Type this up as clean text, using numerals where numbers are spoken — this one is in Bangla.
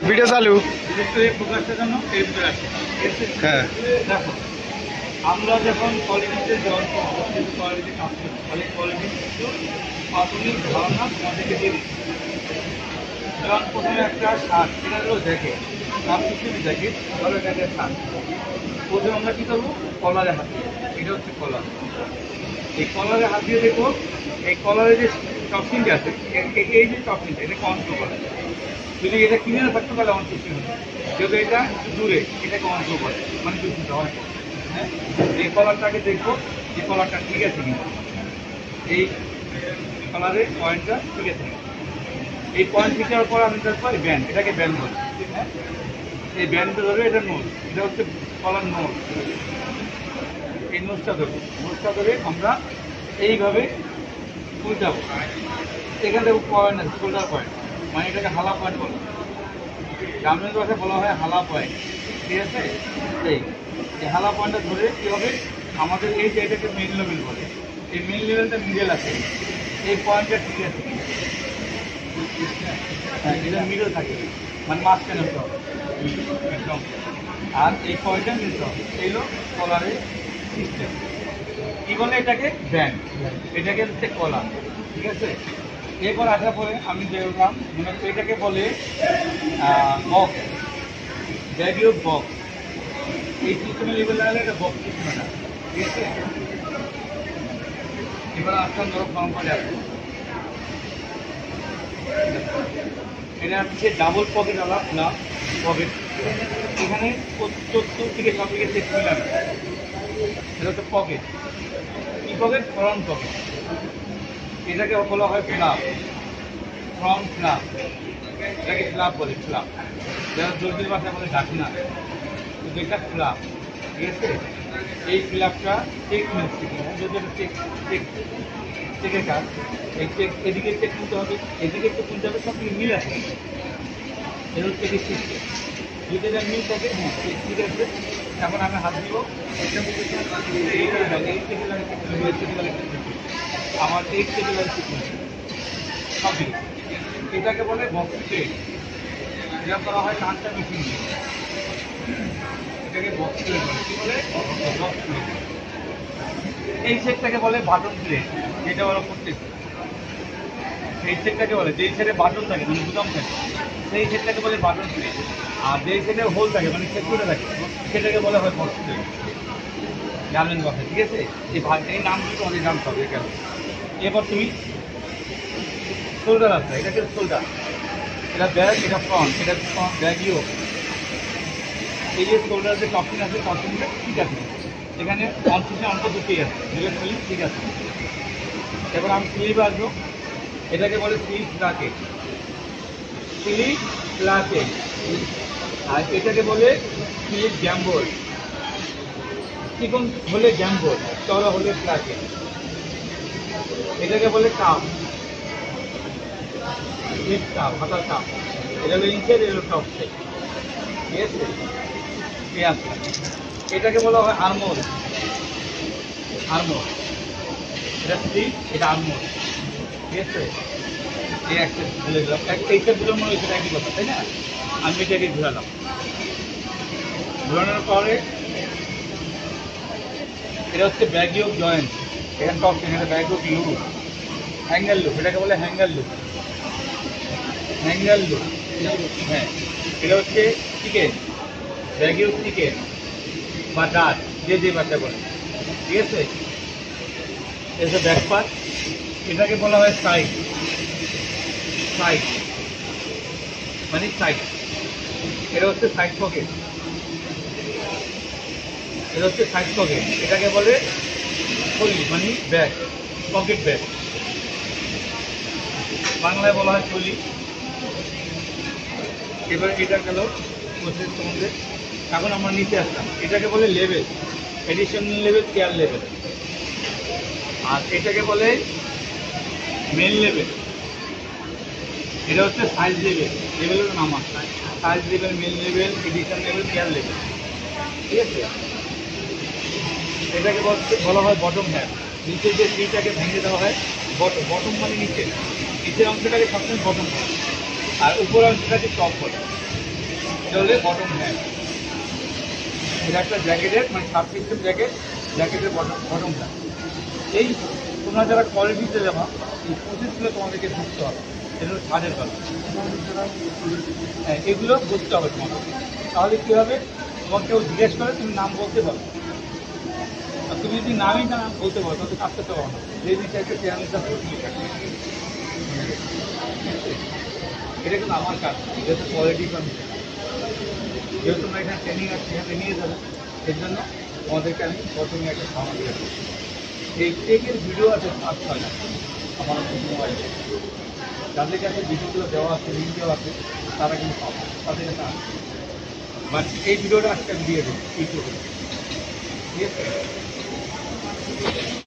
ভিডিও চালু। প্রকাশের জন্য এর ভিতরে আসে। হ্যাঁ, দেখো আমরা যখন কোয়ালিটিতে জল কোয়ালিটি কাপড় কোয়ালিটি কিছু প্রাথমিক ধারণা তোমাদেরকে দিয়ে দিচ্ছি। যেমন প্রথমে একটা শাক সেটা হলো দেখে নাম কিছু দেখে ধরো এটাকে শাক। প্রথমে আমরা কী করবো কলারে হাত দিয়ে, এটা হচ্ছে কলার। এই কলারে হাত দিয়ে দেখবো এই কলারে যে টপসিনটা আছে এই যে টপসিনটা এটা কন্ট্রোল করে। যদি এটা কিনে না থাকতে পারলে আমার কিছু হবে, যদি এটা একটু দূরে এটাকে কন্ট্রোল করে মানে কিছু হয়। হ্যাঁ, এই কলারটাকে দেখবো যে কলারটা ঠিক আছে কিনা, এই কলারের পয়েন্টটা ঠিক আছে কিনা। এই পয়েন্ট ঠিক হওয়ার পর আমি দেখবো এই ব্যান্ড, এটাকে ব্যান্ড বলি। হ্যাঁ, এই ব্যান্ডটা ধরবে এটা নোজ, এটা হচ্ছে কলার নোজ। এই নোজটা ধরে আমরা এইভাবে উল্টাবো। এখান থেকে পয়েন্ট আছে শোল্ডার পয়েন্ট, মানে এটাকে হালা পয়েন্ট বলো, গ্রামের ভাষায় বলা হয় হালা পয়েন্ট। ঠিক আছে, এই হালা পয়েন্টটা ধরে কী হবে আমাদের এই যে এটাকে মেন লেভেল বলে, এই মেন লেভেলটা মিডল আছে, এই পয়েন্টটা ঠিক আছে। হ্যাঁ, এটা মিডল থাকে মানে মাঝখানে হতে হবে একদম। আর এই পয়েন্টটা মিলতে হবে, এইগুলো কলারের সিস্টেম। কী বলে এটাকে ব্যান্ড, এটাকে হচ্ছে কলার। ঠিক আছে, এরপর আসার পরে আমি দেখলাম মানে এটাকে বলে বক্স, ব্যাগিও বক্স। এই সিস্টেমের লেভেল লাগালে এটা বক্স সিস্টেম এটা। ঠিক আছে, এবার আসলাম ধরো ফর্ম করে আসবো, এটা হচ্ছে ডাবল পকেট আলাপ না পকেট। এখানে ৭৪ থেকে সব থেকে 6 মিলানো, এটা হচ্ছে পকেট। কি পকেট? Front pocket. এটাকে বলা হয় ফ্লাপ, ফ্রন্ট ফ্লাপ। এটাকে ফ্লাপ বলে, ফ্লাপ। যারা জলদির ভাষায় বলে ডাকি না, কিন্তু এটা ফ্লাপ। ঠিক আছে, এই ফ্লাপটা চেক মিলছে কিনা, যদি এটা চেকের কাজ, এই চেক এদিকে চেক নিতে হবে, এদিকে চেক নিতে হবে, সব কিছু মিল আছে। এটা হচ্ছে চেকের সিস্টেম। যদি এটা মিল থাকে, হ্যাঁ ঠিক আছে। এখন আমি হাত দিব, আমার এই চেকের সব দিকে। এটাকে বলে বক্স প্লেট, এটা করা হয় কাঁচটা মেশিন দিয়ে। এটাকে বক্স প্লেট বলে। কী বলে? Box plate. এই সেটটাকে বলে বাটন প্লেট, যেটা ওরা করতেছে। এই সেটটাকে বলে, যেই সেটে বাটন থাকে মানে বুতাম থাকে, সেই সেটটাকে বলে বাটন প্লেট। আর যেই সেটে হোল থাকে মানে সেট করে থাকে, সেটাকে বলা হয় বক্স প্লেট। জানলেন কথা? ঠিক আছে, এই নামগুলো অনেক নাম হবে কেন। এরপর তুমি শোল্ডার আছে, এটা কিন্তু শোল্ডার, এটা ব্যাগ, এটা ফ্রন্ট, এটা ফ্রন্ট ব্যাগিও। এই যে শোল্ডার যে টপিং আছে, টপিংটা ঠিক আছে, এখানে কনফিউশন অল্প দুটোই আছে, দুটো ঠিক আছে। এবার আমি স্লিভ আসবো, এটাকে বলে স্লিভ প্লাকেট, স্লিভ প্লাকেট। আর এটাকে বলে স্লিভ গ্যাম্বোল। চিকন হলে গ্যাম্বোল, চড়া হলে প্লাকেট। এটাকে বলে কাপ, স্লিভ কাপ, হাতার কাপ। এটা হলো ইঞ্চের, এটা হলো টপ সাইড। ঠিক আছে, এই আছে। এটাকে বলা হয় আর্মোল, আর্মোল। এটা স্লিভ, এটা আর্মোল। ঠিক আছে, এই একটা ভুলে দিলাম, এইটা দিলাম মনে হয়েছে একই কথা, তাই না? আমি এটাকে ঘুরালাম, ঘুরানোর পরে এটা হচ্ছে ব্যাগিও জয়েন্ট। এখানে টপ, এখানে ব্যাগিও লুপ, হ্যাঙ্গার লুপ, এটাকে বলে হ্যাঙ্গার লুপ, হ্যাঙ্গার লুপ। হ্যাঁ, এটা হচ্ছে চিকেন, ব্যাগিও চিকেন বা ডাট, যে বাচ্চা বলে। ঠিক আছে, এটা ব্যাক পার্ট, এটাকে বলা হয় সাইড, সাইড মানে সাইড। এটা হচ্ছে সাইড পকেট, এটা হচ্ছে সাইড পকেট। এটাকে বলে থলি মানে ব্যাগ, পকেট ব্যাগ, বাংলায় বলা হয় থলি। এবার এটা গেল প্রসেস সম্বন্ধে। এখন আমরা নিচে আসলাম, এটাকে বলে level, additional level, care level. আর এটাকে বলে মেন লেভেল, এটা হচ্ছে সাইজ লেভেল। লেভেলের নাম আছে, size level, main level, edition level, care level. ঠিক আছে, এটাকে বলা হয় বটম হ্যাপ। নিচে যে ট্রিটাকে ভেঙে দেওয়া হয়, বটম মানে নিচের অংশটাকে সবসময় বটম হয়, আর উপর অংশটাকে টপ বলে। এটা হলে বটম হ্যান্ড। এটা একটা জ্যাকেটের মানে সাব সিস্টেম জ্যাকেটের বটম হ্যান্ড। এই তোমরা যারা কোয়ালিটিতে যাবা এই প্রসেসগুলো তোমাদেরকে বুঝতে হবে। এটা হলো ছাদের কথা। হ্যাঁ, এগুলো বুঝতে হবে তোমাকে। তাহলে কী হবে, তোমাকে কেউ জিজ্ঞেস করে তুমি নাম বলতে পারো। আর তুমি যদি নামই না বলতে পারো তাহলে কাজ করতে পারো না। যে জিনিসটা একটা চেয়ারম্যানটা এটা কিন্তু আমার কাজ, যেহেতু কোয়ালিটি কন্ট্রোল, যেহেতু তোমরা এখানে ট্রেনিং আছে সেখানে নিয়ে যাবে, এর জন্য তোমাদেরকে আমি প্রথমে একটা খাওয়া দিয়েছি। এই টেকের ভিডিও আছে 5-6টা আমার মোবাইলে, যাদের কাছে ভিডিওগুলো দেওয়া আছে, লিঙ্ক দেওয়া আছে, তারা কিন্তু পাবো, তাদের কাছে আছে। বাট এই ভিডিওটা আজকে আমি দিয়ে দেবো ইউটিউবে, ঠিক আছে।